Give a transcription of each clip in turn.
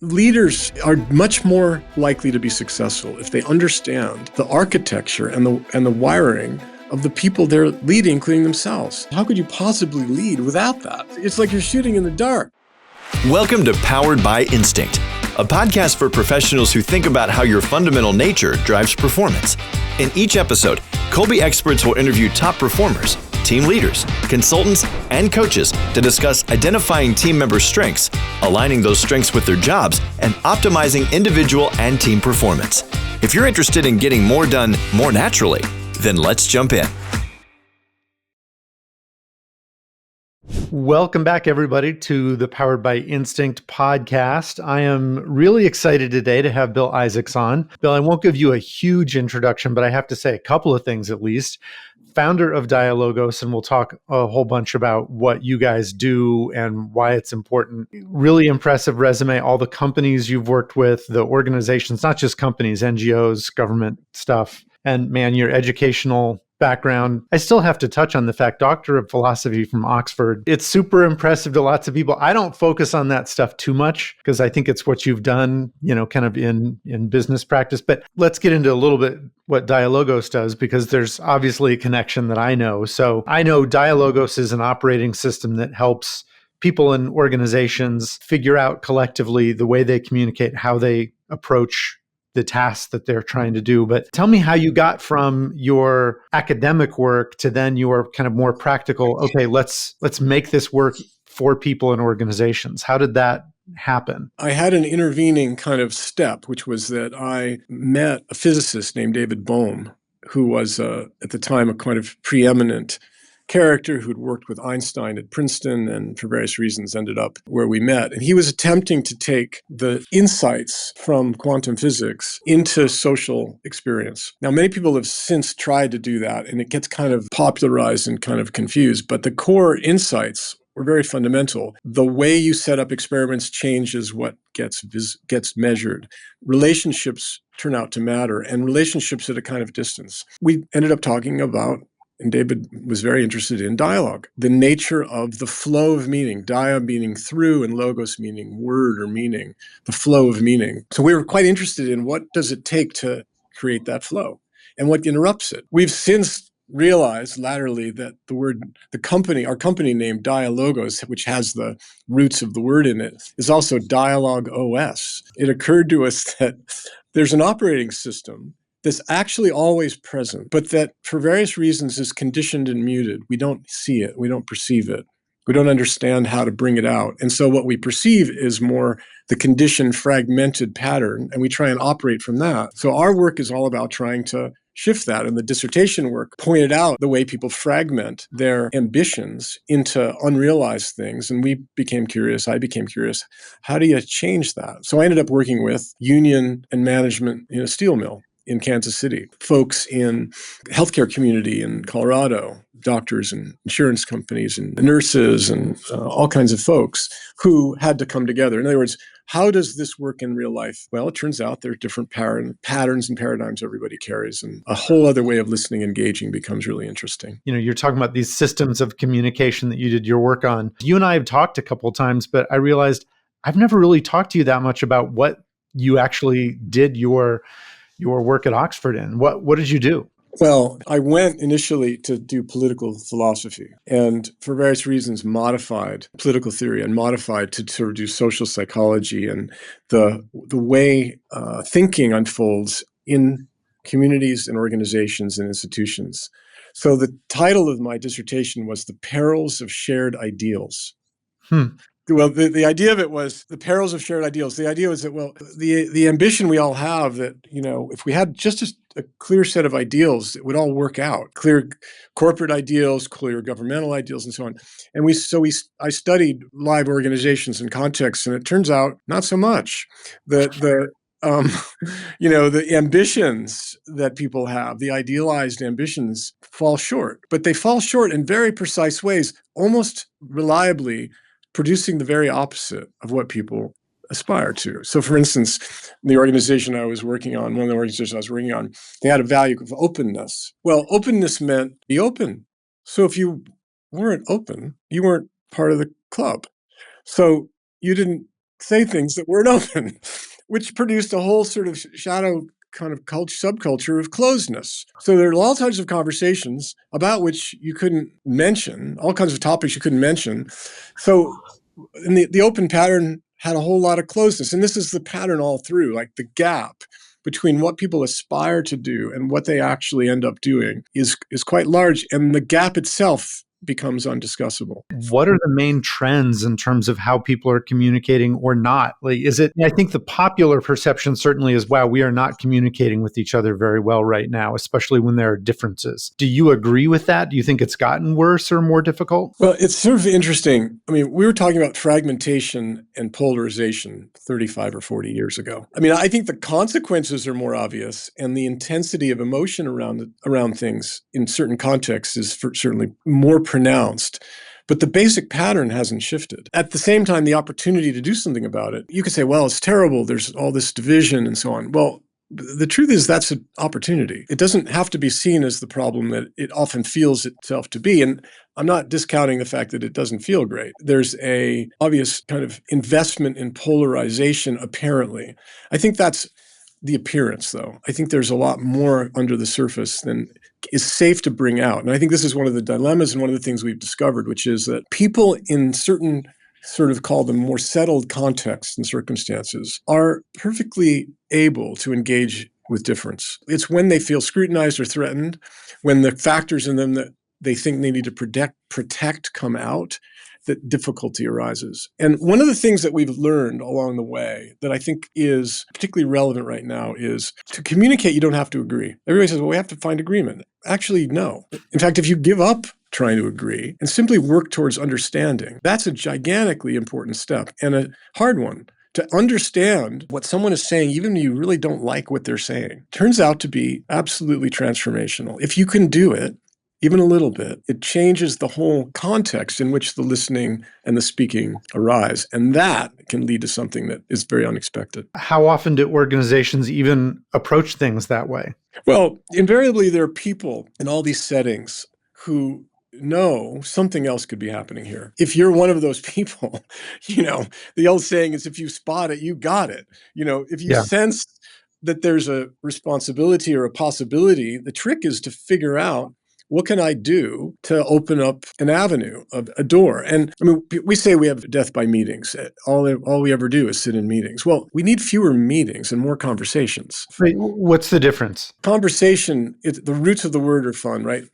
Leaders are much more likely to be successful if they understand the architecture and the wiring of the people they're leading, including themselves. How could you possibly lead without that? It's like you're shooting in the dark. Welcome to Powered by Instinct, a podcast for professionals who think about how your fundamental nature drives performance. In each episode, Kolbe experts will interview top performers, team leaders, consultants, and coaches to discuss identifying team members' strengths, aligning those strengths with their jobs, and optimizing individual and team performance. If you're interested in getting more done more naturally, then let's jump in. Welcome back, everybody, to the Powered by Instinct podcast. I am really excited today to have Bill Isaacs on. Bill, I won't give you a huge introduction, but I have to say a couple of things at least. Founder of Dialogos, and we'll talk a whole bunch about what you guys do and why it's important. Really impressive resume, all the companies you've worked with, the organizations, not just companies, NGOs, government stuff. And man, your educational background. I still have to touch on the fact, Doctor of Philosophy from Oxford. It's super impressive to lots of people. I don't focus on that stuff too much because I think it's what you've done, kind of in business practice. But let's get into a little bit what Dialogos does, because there's obviously a connection that I know. So I know Dialogos is an operating system that helps people and organizations figure out collectively the way they communicate, how they approach the tasks that they're trying to do. But tell me how you got from your academic work to then your kind of more practical, okay, let's make this work for people and organizations. How did that happen? I had an intervening kind of step, which was that I met a physicist named David Bohm, who was at the time a kind of preeminent character who'd worked with Einstein at Princeton and for various reasons ended up where we met. And he was attempting to take the insights from quantum physics into social experience. Now, many people have since tried to do that, and it gets kind of popularized and kind of confused, but the core insights were very fundamental. The way you set up experiments changes what gets measured. Relationships turn out to matter, and relationships at a kind of distance. We ended up talking about, and David was very interested in dialogue, the nature of the flow of meaning, dia meaning through and logos meaning word or meaning, the flow of meaning. So we were quite interested in what does it take to create that flow and what interrupts it. We've since realized laterally that our company name Dialogos, which has the roots of the word in it, is also Dialogue OS. It occurred to us that there's an operating system that's actually always present, but that for various reasons is conditioned and muted. We don't see it. We don't perceive it. We don't understand how to bring it out. And so what we perceive is more the conditioned, fragmented pattern, and we try and operate from that. So our work is all about trying to shift that. And the dissertation work pointed out the way people fragment their ambitions into unrealized things. And we became curious. I became curious. How do you change that? So I ended up working with union and management in a steel mill in Kansas City, folks in the healthcare community in Colorado, doctors and insurance companies and nurses and all kinds of folks who had to come together. In other words, how does this work in real life? Well, it turns out there are different patterns and paradigms everybody carries, and a whole other way of listening, engaging becomes really interesting. You're talking about these systems of communication that you did your work on. You and I have talked a couple of times, but I realized I've never really talked to you that much about what you actually did your work at Oxford in. What did you do? Well, I went initially to do political philosophy and for various reasons modified political theory and modified to sort of do social psychology and the way thinking unfolds in communities and organizations and institutions. So the title of my dissertation was The Perils of Shared Ideals. Well, the idea of it was the perils of shared ideals. The idea was that, well, the ambition we all have that, if we had just a clear set of ideals, it would all work out. Clear corporate ideals, clear governmental ideals, and so on. And I studied live organizations and contexts, and it turns out not so much. The ambitions that people have, the idealized ambitions, fall short. But they fall short in very precise ways, almost reliably, producing the very opposite of what people aspire to. So for instance, the organization I was working on, one of the organizations I was working on, they had a value of openness. Well, openness meant be open. So if you weren't open, you weren't part of the club. So you didn't say things that weren't open, which produced a whole sort of shadow kind of subculture of closedness. So there are all types of conversations about which you couldn't mention, all kinds of topics you couldn't mention. So and the open pattern had a whole lot of closeness. And this is the pattern all through, like the gap between what people aspire to do and what they actually end up doing is quite large. And the gap itself becomes undiscussable. What are the main trends in terms of how people are communicating or not? Like, is it, I think the popular perception certainly is, wow, we are not communicating with each other very well right now, especially when there are differences. Do you agree with that? Do you think it's gotten worse or more difficult? Well, it's sort of interesting. I mean, we were talking about fragmentation and polarization 35 or 40 years ago. I mean, I think the consequences are more obvious and the intensity of emotion around things in certain contexts is certainly more pronounced. But the basic pattern hasn't shifted. At the same time, the opportunity to do something about it, you could say, well, it's terrible. There's all this division and so on. Well, the truth is that's an opportunity. It doesn't have to be seen as the problem that it often feels itself to be. And I'm not discounting the fact that it doesn't feel great. There's a obvious kind of investment in polarization, apparently. I think that's the appearance, though. I think there's a lot more under the surface than is safe to bring out. And I think this is one of the dilemmas and one of the things we've discovered, which is that people in certain sort of call them more settled contexts and circumstances are perfectly able to engage with difference. It's when they feel scrutinized or threatened, when the factors in them that they think they need to protect come out, that difficulty arises. And one of the things that we've learned along the way that I think is particularly relevant right now is to communicate, you don't have to agree. Everybody says, well, we have to find agreement. Actually, no. In fact, if you give up trying to agree and simply work towards understanding, that's a gigantically important step and a hard one. To understand what someone is saying, even if you really don't like what they're saying, turns out to be absolutely transformational. If you can do it, even a little bit, it changes the whole context in which the listening and the speaking arise. And that can lead to something that is very unexpected. How often do organizations even approach things that way? Well, invariably, there are people in all these settings who know something else could be happening here. If you're one of those people, the old saying is if you spot it, you got it. If you sense that there's a responsibility or a possibility, the trick is to figure out, what can I do to open up an avenue, a door? And I mean, we say we have death by meetings. All we ever do is sit in meetings. Well, we need fewer meetings and more conversations. Wait, what's the difference? Conversation, the roots of the word are fun, right?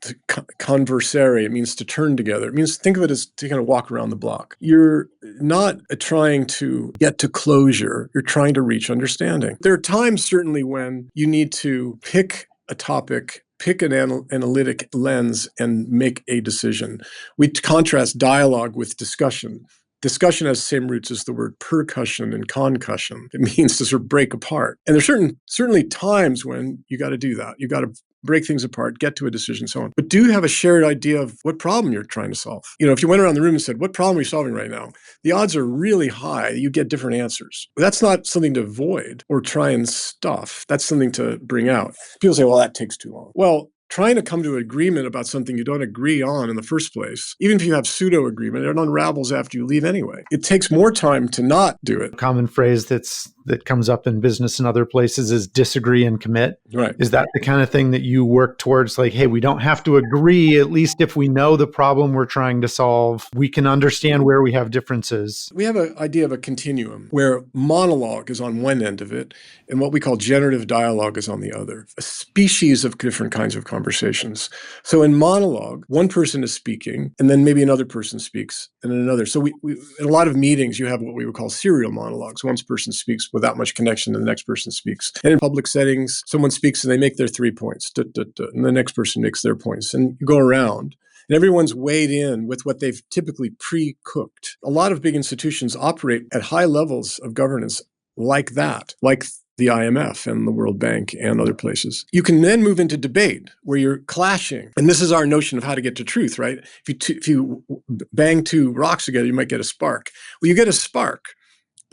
Conversare, it means to turn together. It means, think of it as to kind of walk around the block. You're not trying to get to closure. You're trying to reach understanding. There are times, certainly, when you need to pick a topic, pick an analytic lens and make a decision. We contrast dialogue with discussion. Discussion has the same roots as the word percussion and concussion. It means to sort of break apart. And there's certainly times when you got to do that. You got to break things apart, get to a decision, so on. But do have a shared idea of what problem you're trying to solve. If you went around the room and said, what problem are you solving right now? The odds are really high that you get different answers. That's not something to avoid or try and stuff. That's something to bring out. People say, well, that takes too long. Well, trying to come to an agreement about something you don't agree on in the first place, even if you have pseudo agreement, it unravels after you leave anyway. It takes more time to not do it. A common phrase that comes up in business and other places is disagree and commit. Right. Is that the kind of thing that you work towards? Like, hey, we don't have to agree. At least if we know the problem we're trying to solve, we can understand where we have differences. We have an idea of a continuum where monologue is on one end of it and what we call generative dialogue is on the other. A species of different kinds of conversations. So in monologue, one person is speaking and then maybe another person speaks and then another. So we in a lot of meetings, you have what we would call serial monologues. One person speaks without much connection to the next person speaks. And in public settings, someone speaks and they make their 3 points, and the next person makes their points. And you go around. And everyone's weighed in with what they've typically pre-cooked. A lot of big institutions operate at high levels of governance like that, like the IMF and the World Bank and other places. You can then move into debate where you're clashing. And this is our notion of how to get to truth, right? If you bang two rocks together, you might get a spark. Well, you get a spark.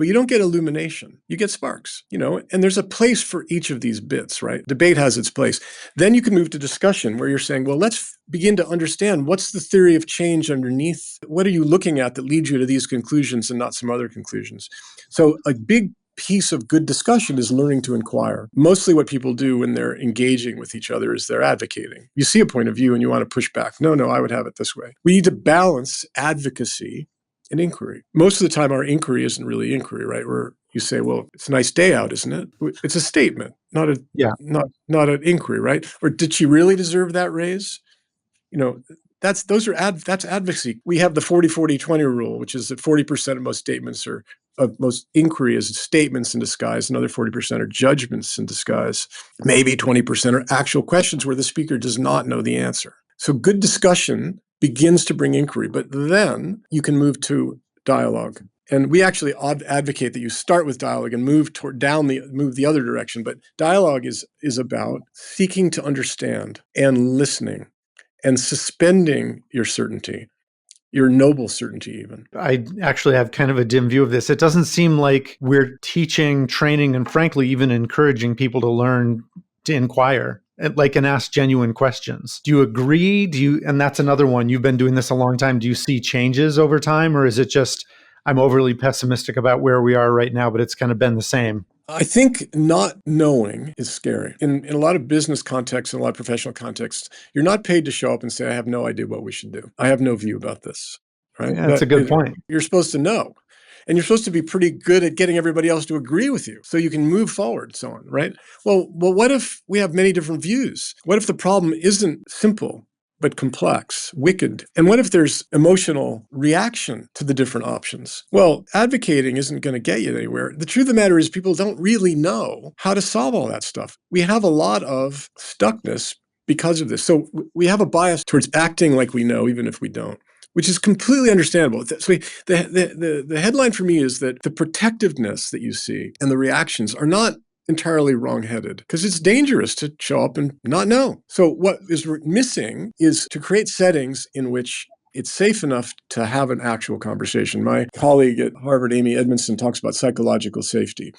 but you don't get illumination. You get sparks, and there's a place for each of these bits, right? Debate has its place. Then you can move to discussion where you're saying, well, let's begin to understand what's the theory of change underneath. What are you looking at that leads you to these conclusions and not some other conclusions? So a big piece of good discussion is learning to inquire. Mostly what people do when they're engaging with each other is they're advocating. You see a point of view and you want to push back. No, I would have it this way. We need to balance advocacy and inquiry. Most of the time, our inquiry isn't really inquiry, right? Where you say, well, it's a nice day out, isn't it? It's a statement, not an inquiry, right? Or did she really deserve that raise? That's advocacy. We have the 40-40-20 rule, which is that 40% of most statements of most inquiry is statements in disguise. Another 40% are judgments in disguise. Maybe 20% are actual questions where the speaker does not know the answer. So good discussion begins to bring inquiry, but then you can move to dialogue. And we actually advocate that you start with dialogue and move the other direction. But dialogue is about seeking to understand and listening and suspending your certainty, your noble certainty even. I actually have kind of a dim view of this. It doesn't seem like we're teaching, training, and frankly, even encouraging people to learn to inquire, and ask genuine questions. Do you agree? And that's another one. You've been doing this a long time. Do you see changes over time, or is it just I'm overly pessimistic about where we are right now, but it's kind of been the same? I think not knowing is scary. In a lot of business contexts and a lot of professional contexts, you're not paid to show up and say, I have no idea what we should do. I have no view about this, right? Yeah, that's a good point. You're supposed to know. And you're supposed to be pretty good at getting everybody else to agree with you so you can move forward and so on, right? Well, what if we have many different views? What if the problem isn't simple, but complex, wicked? And what if there's emotional reaction to the different options? Well, advocating isn't going to get you anywhere. The truth of the matter is people don't really know how to solve all that stuff. We have a lot of stuckness because of this. So we have a bias towards acting like we know, even if we don't, which is completely understandable. So the headline for me is that the protectiveness that you see and the reactions are not entirely wrong-headed, because it's dangerous to show up and not know. So what is missing is to create settings in which it's safe enough to have an actual conversation. My colleague at Harvard, Amy Edmondson, talks about psychological safety.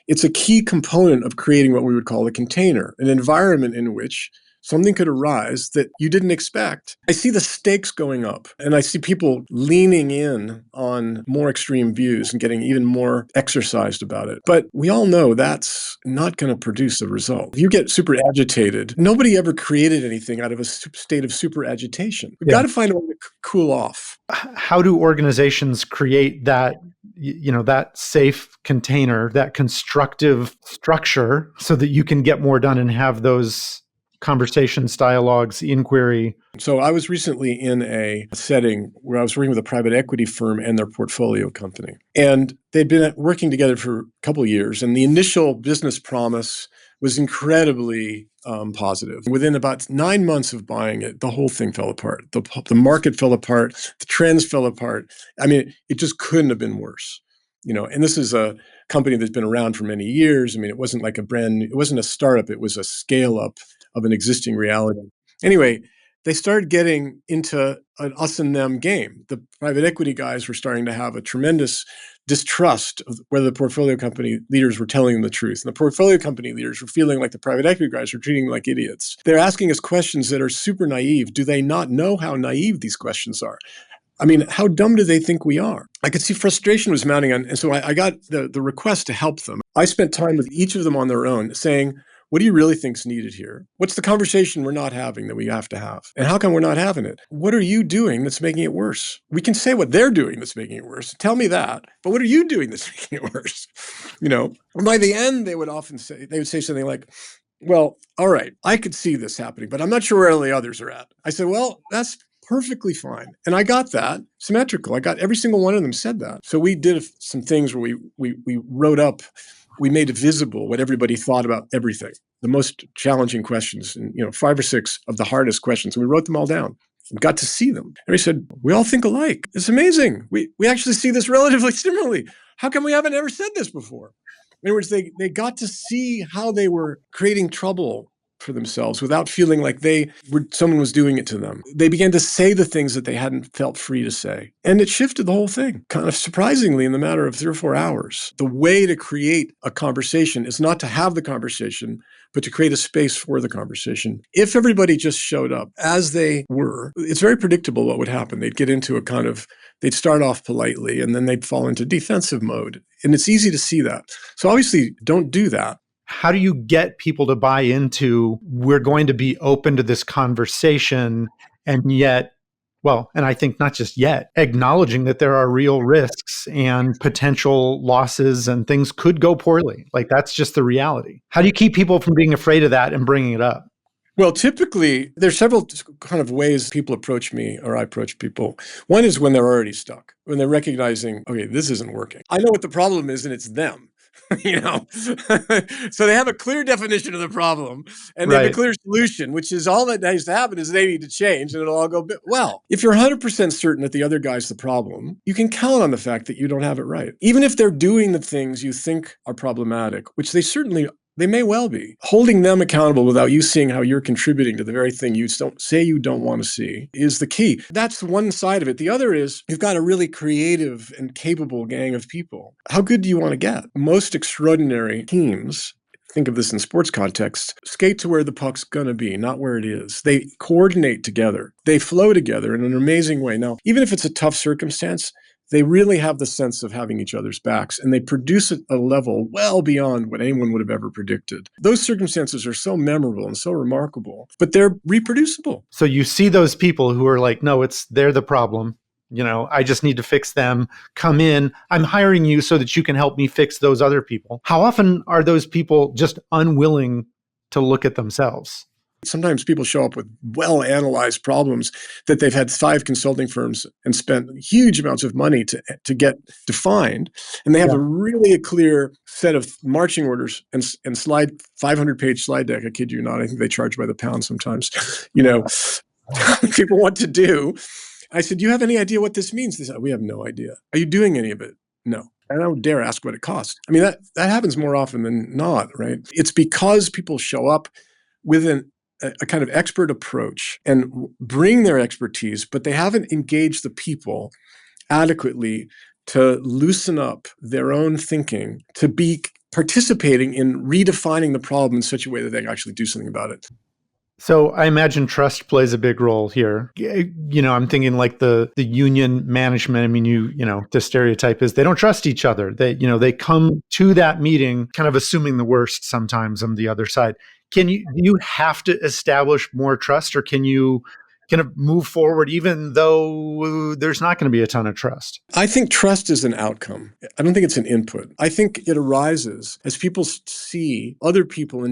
It's a key component of creating what we would call a container, an environment in which something could arise that you didn't expect. I see the stakes going up, and I see people leaning in on more extreme views and getting even more exercised about it. But we all know that's not going to produce a result. If you get super agitated, nobody ever created anything out of a state of super agitation. We've got to find a way to cool off. How do organizations create that, that safe container, that constructive structure so that you can get more done and have those conversations, dialogues, inquiry? So I was recently in a setting where I was working with a private equity firm and their portfolio company. And they'd been working together for a couple of years. And the initial business promise was incredibly positive. Within about 9 months of buying it, the whole thing fell apart. The market fell apart. The trends fell apart. I mean, it just couldn't have been worse. And this is a company that's been around for many years. I mean, it wasn't like it wasn't a startup. It was a scale up of an existing reality. Anyway, they started getting into an us and them game. The private equity guys were starting to have a tremendous distrust of whether the portfolio company leaders were telling them the truth. And the portfolio company leaders were feeling like the private equity guys were treating them like idiots. They're asking us questions that are super naive. Do they not know how naive these questions are? I mean, how dumb do they think we are? I could see frustration was mounting on. And so I got the request to help them. I spent time with each of them on their own saying, what do you really think is needed here? What's the conversation we're not having that we have to have? And how come we're not having it? What are you doing that's making it worse? We can say what they're doing that's making it worse. Tell me that. But what are you doing that's making it worse? And by the end, they would say something like, well, all right, I could see this happening, but I'm not sure where all the others are at. I said, well, that's perfectly fine. And I got that symmetrical. I got every single one of them said that. So we did some things where we wrote up, we made visible what everybody thought about everything, the most challenging questions, and 5 or 6 of the hardest questions. And we wrote them all down and got to see them. And we said, we all think alike. It's amazing. We actually see this relatively similarly. How come we haven't ever said this before? In other words, they got to see how they were creating trouble for themselves without feeling like someone was doing it to them. They began to say the things that they hadn't felt free to say. And it shifted the whole thing, kind of surprisingly, in the matter of 3 or 4 hours. The way to create a conversation is not to have the conversation, but to create a space for the conversation. If everybody just showed up as they were, it's very predictable what would happen. They'd get into they'd start off politely and then they'd fall into defensive mode. And it's easy to see that. So obviously, don't do that. How do you get people to buy into, we're going to be open to this conversation, and yet, well, and I think not just yet, acknowledging that there are real risks and potential losses and things could go poorly. Like, that's just the reality. How do you keep people from being afraid of that and bringing it up? Well, typically, there's several kind of ways people approach me or I approach people. One is when they're already stuck, when they're recognizing, okay, this isn't working. I know what the problem is, and it's them. So they have a clear definition of the problem and they have a clear solution, which is all that needs to happen is they need to change and it'll all go well. If you're 100% certain that the other guy's the problem, you can count on the fact that you don't have it right. Even if they're doing the things you think are problematic, which they may well be. Holding them accountable without you seeing how you're contributing to the very thing you don't want to see is the key. That's one side of it. The other is you've got a really creative and capable gang of people. How good do you want to get? Most extraordinary teams, think of this in sports context, skate to where the puck's going to be, not where it is. They coordinate together. They flow together in an amazing way. Now, even if it's a tough circumstance, they really have the sense of having each other's backs, and they produce at a level well beyond what anyone would have ever predicted. Those circumstances are so memorable and so remarkable, but they're reproducible. So you see those people who are like, no, they're the problem. I just need to fix them. Come in. I'm hiring you so that you can help me fix those other people. How often are those people just unwilling to look at themselves? Sometimes people show up with well-analyzed problems that they've had 5 consulting firms and spent huge amounts of money to get defined. And they have a really clear set of marching orders and 500-page slide deck. I kid you not. I think they charge by the pound sometimes. People want to do. I said, do you have any idea what this means? They said, we have no idea. Are you doing any of it? No. I don't dare ask what it costs. I mean, that happens more often than not, right? It's because people show up with a kind of expert approach and bring their expertise, but they haven't engaged the people adequately to loosen up their own thinking, to be participating in redefining the problem in such a way that they can actually do something about it. So I imagine trust plays a big role here. I'm thinking like the union management. I mean, the stereotype is they don't trust each other. They come to that meeting kind of assuming the worst sometimes on the other side. Do you have to establish more trust, or can you kind of move forward even though there's not going to be a ton of trust? I think trust is an outcome. I don't think it's an input. I think it arises as people see other people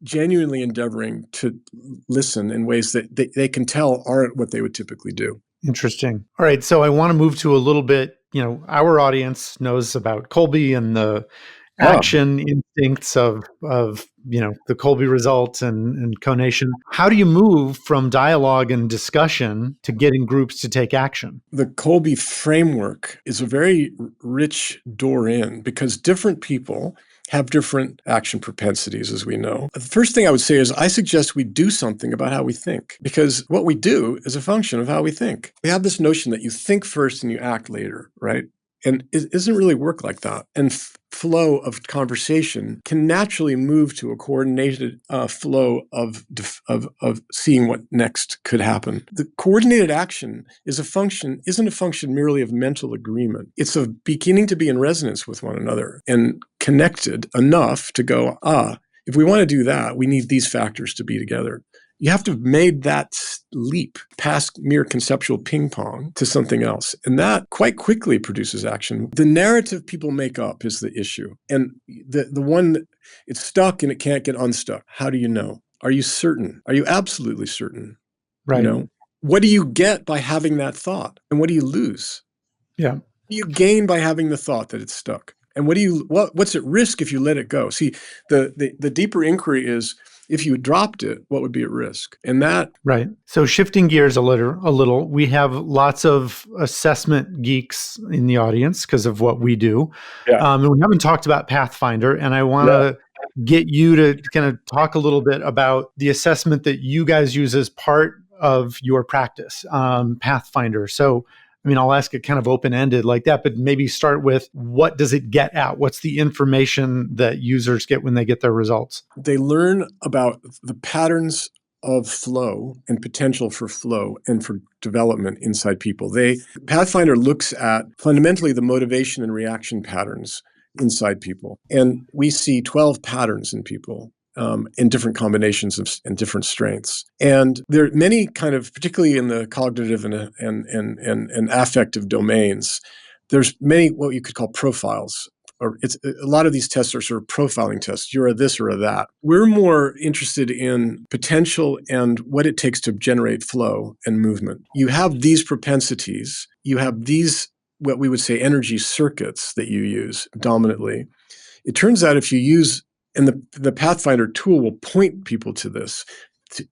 genuinely endeavoring to listen in ways that they can tell aren't what they would typically do. Interesting. All right. So I want to move to a little bit, our audience knows about Kolbe and the action instincts of the Kolbe results and conation. How do you move from dialogue and discussion to getting groups to take action? The Kolbe framework is a very rich door in because different people have different action propensities, as we know. The first thing I would say is I suggest we do something about how we think, because what we do is a function of how we think. We have this notion that you think first and you act later, right? And it doesn't really work like that. And flow of conversation can naturally move to a coordinated flow of seeing what next could happen. The coordinated action isn't a function merely of mental agreement. It's of beginning to be in resonance with one another and connected enough to go, if we want to do that, we need these factors to be together. You have to have made that leap past mere conceptual ping pong to something else. And that quite quickly produces action. The narrative people make up is the issue. And the one that it's stuck and it can't get unstuck. How do you know? Are you certain? Are you absolutely certain? Right. What do you get by having that thought? And what do you lose? Yeah. What do you gain by having the thought that it's stuck? And what's at risk if you let it go? See, the deeper inquiry is, if you dropped it, what would be at risk? And that... Right. So shifting gears a little, we have lots of assessment geeks in the audience because of what we do. Yeah. And we haven't talked about Pathfinder, and I want to get you to kind of talk a little bit about the assessment that you guys use as part of your practice, Pathfinder. So, I mean, I'll ask it kind of open-ended like that, but maybe start with, what does it get at? What's the information that users get when they get their results? They learn about the patterns of flow and potential for flow and for development inside people. Pathfinder looks at fundamentally the motivation and reaction patterns inside people. And we see 12 patterns in people. In different combinations and different strengths. And there are many kind of, particularly in the cognitive and affective domains, there's many what you could call profiles. Or it's a lot of these tests are sort of profiling tests. You're a this or a that. We're more interested in potential and what it takes to generate flow and movement. You have these propensities. You have these, what we would say, energy circuits that you use dominantly. It turns out if you use, and the Pathfinder tool will point people to this,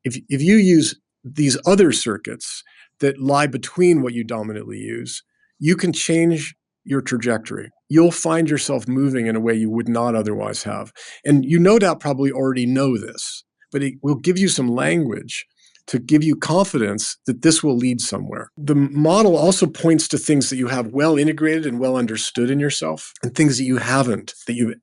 if you use these other circuits that lie between what you dominantly use, you can change your trajectory. You'll find yourself moving in a way you would not otherwise have. And you no doubt probably already know this, but it will give you some language to give you confidence that this will lead somewhere. The model also points to things that you have well integrated and well understood in yourself, and things that you haven't, that you've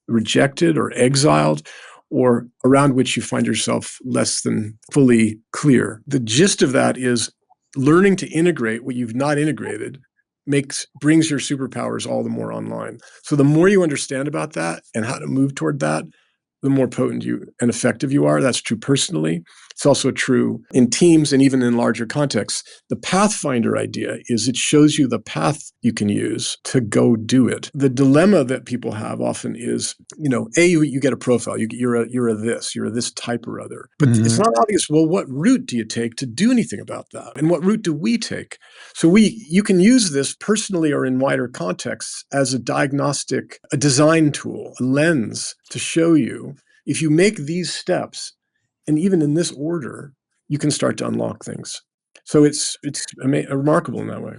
rejected or exiled, or around which you find yourself less than fully clear. The gist of that is learning to integrate what you've not integrated brings your superpowers all the more online. So the more you understand about that and how to move toward that, the more potent and effective you are. That's true personally. It's also true in teams and even in larger contexts. The Pathfinder idea is it shows you the path you can use to go do it. The dilemma that people have often is, you get a profile. You're a this type or other. But it's not obvious, well, what route do you take to do anything about that? And what route do we take? So you can use this personally or in wider contexts as a diagnostic, a design tool, a lens to show you, if you make these steps, and even in this order, you can start to unlock things. So it's remarkable in that way.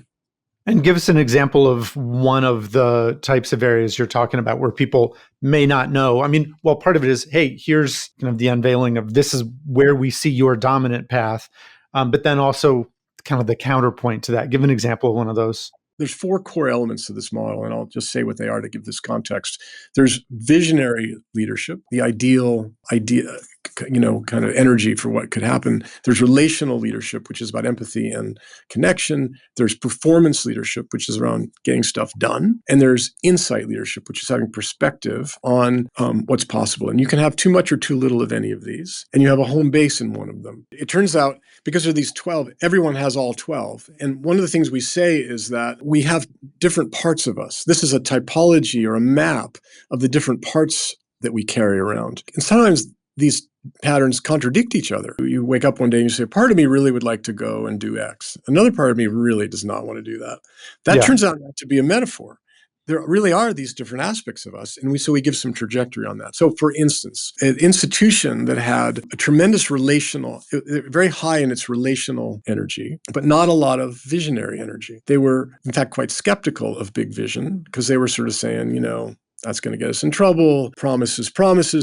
And give us an example of one of the types of areas you're talking about where people may not know. I mean, well, part of it is, hey, here's kind of the unveiling of this is where we see your dominant path, but then also kind of the counterpoint to that. Give an example of one of those. There's 4 core elements to this model, and I'll just say what they are to give this context. There's visionary leadership, the idea, kind of energy for what could happen. There's relational leadership, which is about empathy and connection. There's performance leadership, which is around getting stuff done. And there's insight leadership, which is having perspective on what's possible. And you can have too much or too little of any of these, and you have a home base in one of them. It turns out, because of these 12, everyone has all 12. And one of the things we say is that we have different parts of us. This is a typology or a map of the different parts that we carry around. And sometimes these patterns contradict each other. You wake up one day and you say, part of me really would like to go and do X. Another part of me really does not want to do that. That turns out to be a metaphor. There really are these different aspects of us, and so we give some trajectory on that. So, for instance, an institution that had a tremendous very high in its relational energy, but not a lot of visionary energy. They were, in fact, quite skeptical of big vision because they were sort of saying, that's going to get us in trouble. Promises,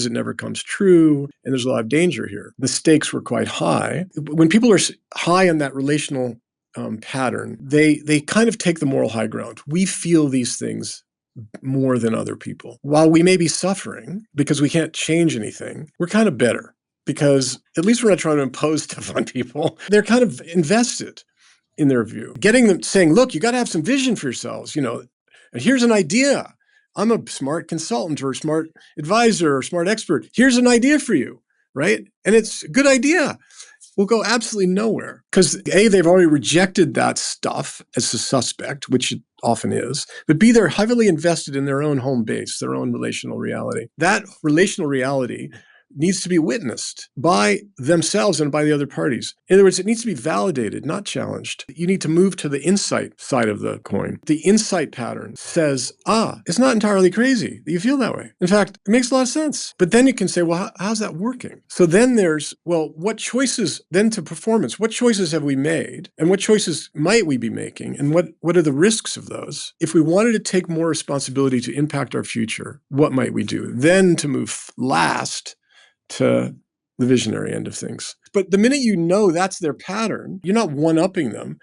it never comes true. And there's a lot of danger here. The stakes were quite high. When people are high in that relational pattern, they kind of take the moral high ground. We feel these things more than other people. While we may be suffering because we can't change anything, we're kind of better because at least we're not trying to impose stuff on people. They're kind of invested in their view. Getting them saying, look, you got to have some vision for yourselves, and here's an idea. I'm a smart consultant or a smart advisor or smart expert. Here's an idea for you, right? And it's a good idea. Will go absolutely nowhere because A, they've already rejected that stuff as a suspect, which it often is, but B, they're heavily invested in their own home base, their own relational reality. That relational reality needs to be witnessed by themselves and by the other parties. In other words, it needs to be validated, not challenged. You need to move to the insight side of the coin. The insight pattern says, it's not entirely crazy that you feel that way. In fact, it makes a lot of sense. But then you can say, well, how's that working? So then there's, well, what choices then to performance? What choices have we made? And what choices might we be making? And what are the risks of those? If we wanted to take more responsibility to impact our future, what might we do? Then to move last to the visionary end of things. But the minute you know that's their pattern, you're not one-upping them,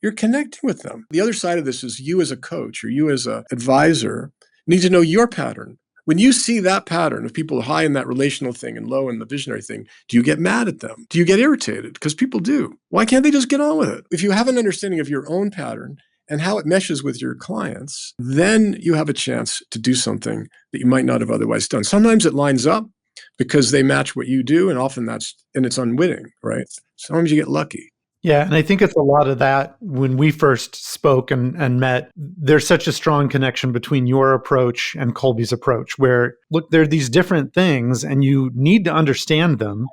you're connecting with them. The other side of this is you as a coach or you as an advisor need to know your pattern. When you see that pattern of people high in that relational thing and low in the visionary thing, do you get mad at them? Do you get irritated? Because people do. Why can't they just get on with it? If you have an understanding of your own pattern and how it meshes with your clients, then you have a chance to do something that you might not have otherwise done. Sometimes it lines up because they match what you do, and often it's unwitting, right? Sometimes you get lucky. Yeah, and I think it's a lot of that when we first spoke and met, there's such a strong connection between your approach and Kolbe's approach, where, look, there are these different things and you need to understand them,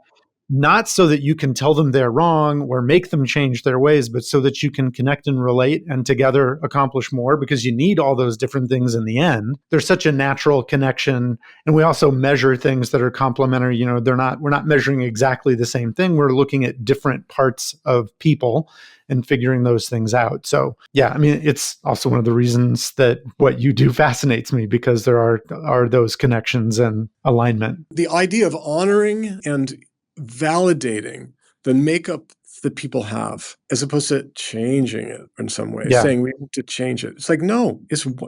not so that you can tell them they're wrong or make them change their ways, but so that you can connect and relate and together accomplish more, because you need all those different things in the end. There's such a natural connection. And we also measure things that are complementary. We're not measuring exactly the same thing. We're looking at different parts of people and figuring those things out. So yeah, I mean, it's also one of the reasons that what you do fascinates me, because there are those connections and alignment. The idea of honoring and validating the makeup that people have, as opposed to changing it in some way, saying we need to change it. It's like, no,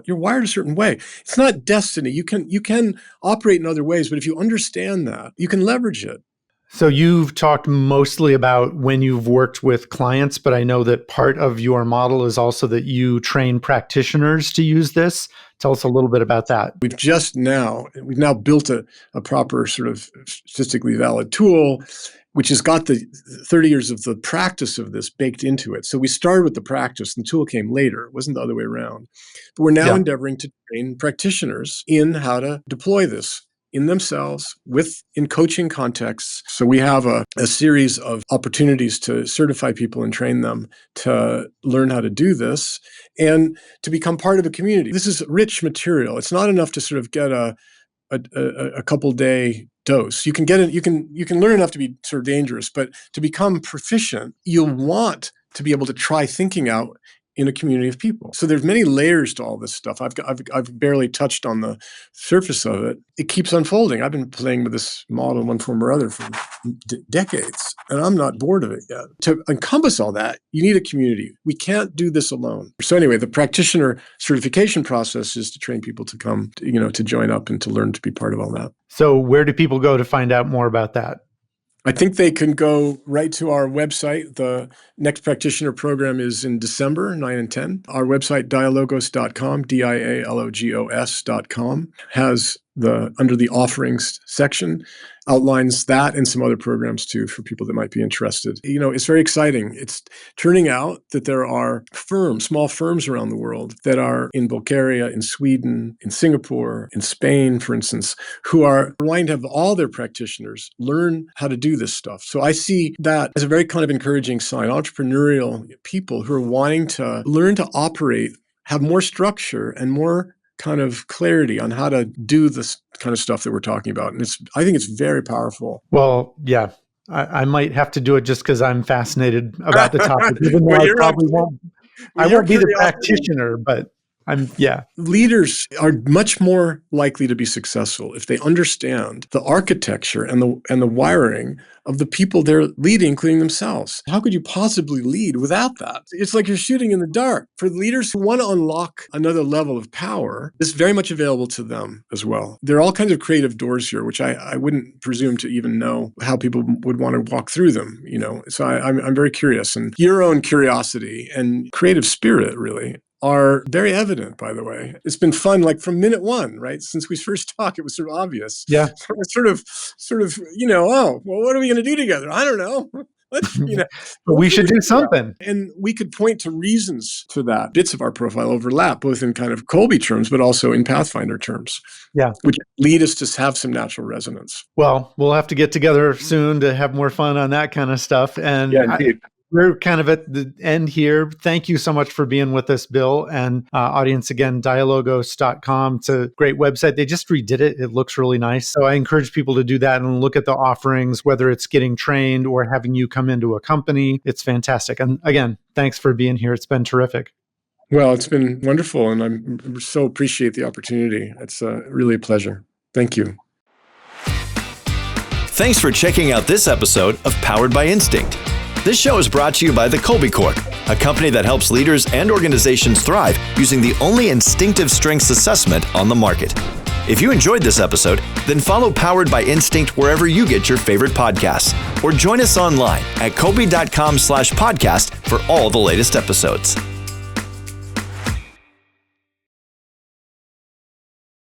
you're wired a certain way. It's not destiny. You can operate in other ways, but if you understand that, you can leverage it. So you've talked mostly about when you've worked with clients, but I know that part of your model is also that you train practitioners to use this. Tell us a little bit about that. We've now built a proper sort of statistically valid tool, which has got the 30 years of the practice of this baked into it. So we started with the practice, and the tool came later. It wasn't the other way around. But we're now endeavoring to train practitioners in how to deploy this in themselves, in coaching contexts. So we have a series of opportunities to certify people and train them to learn how to do this and to become part of a community. This is rich material. It's not enough to sort of get a couple day dose. You can learn enough to be sort of dangerous, but to become proficient, you'll want to be able to try thinking out in a community of people. So there's many layers to all this stuff. I've barely touched on the surface of it. It keeps unfolding. I've been playing with this model in one form or other for decades, and I'm not bored of it yet. To encompass all that, you need a community. We can't do this alone. So anyway, the practitioner certification process is to train people to come, to join up and to learn to be part of all that. So where do people go to find out more about that? I think they can go right to our website. The next practitioner program is in December 9 and 10. Our website, dialogos.com, dialogos.com, has under the offerings section, outlines that and some other programs too for people that might be interested. It's very exciting. It's turning out that there are small firms around the world that are in Bulgaria, in Sweden, in Singapore, in Spain, for instance, who are wanting to have all their practitioners learn how to do this stuff. So I see that as a very kind of encouraging sign. Entrepreneurial people who are wanting to learn to operate, have more structure and more kind of clarity on how to do this kind of stuff that we're talking about. And I think it's very powerful. Well, yeah, I might have to do it just because I'm fascinated about the topic, even though I won't be the practitioner, but Leaders are much more likely to be successful if they understand the architecture and the wiring of the people they're leading, including themselves. How could you possibly lead without that? It's like you're shooting in the dark. For leaders who want to unlock another level of power, it's very much available to them as well. There are all kinds of creative doors here, which I wouldn't presume to even know how people would want to walk through them. So I'm very curious, and your own curiosity and creative spirit really are very evident, by the way. It's been fun, like from minute one, right? Since we first talked, it was sort of obvious. Yeah. So it's sort of, what are we going to do together? I don't know. But we should do something. And we could point to reasons for that. Bits of our profile overlap, both in kind of Kolbe terms, but also in Pathfinder terms. Yeah. Which lead us to have some natural resonance. Well, we'll have to get together soon to have more fun on that kind of stuff. And we're kind of at the end here. Thank you so much for being with us, Bill. And audience, again, dialogos.com. It's a great website. They just redid it. It looks really nice. So I encourage people to do that and look at the offerings, whether it's getting trained or having you come into a company. It's fantastic. And again, thanks for being here. It's been terrific. Well, it's been wonderful. And I so appreciate the opportunity. It's really a pleasure. Thank you. Thanks for checking out this episode of Powered by Instinct. This show is brought to you by the Kolbe Corp, a company that helps leaders and organizations thrive using the only instinctive strengths assessment on the market. If you enjoyed this episode, then follow Powered by Instinct wherever you get your favorite podcasts, or join us online at kolbe.com/podcast for all the latest episodes.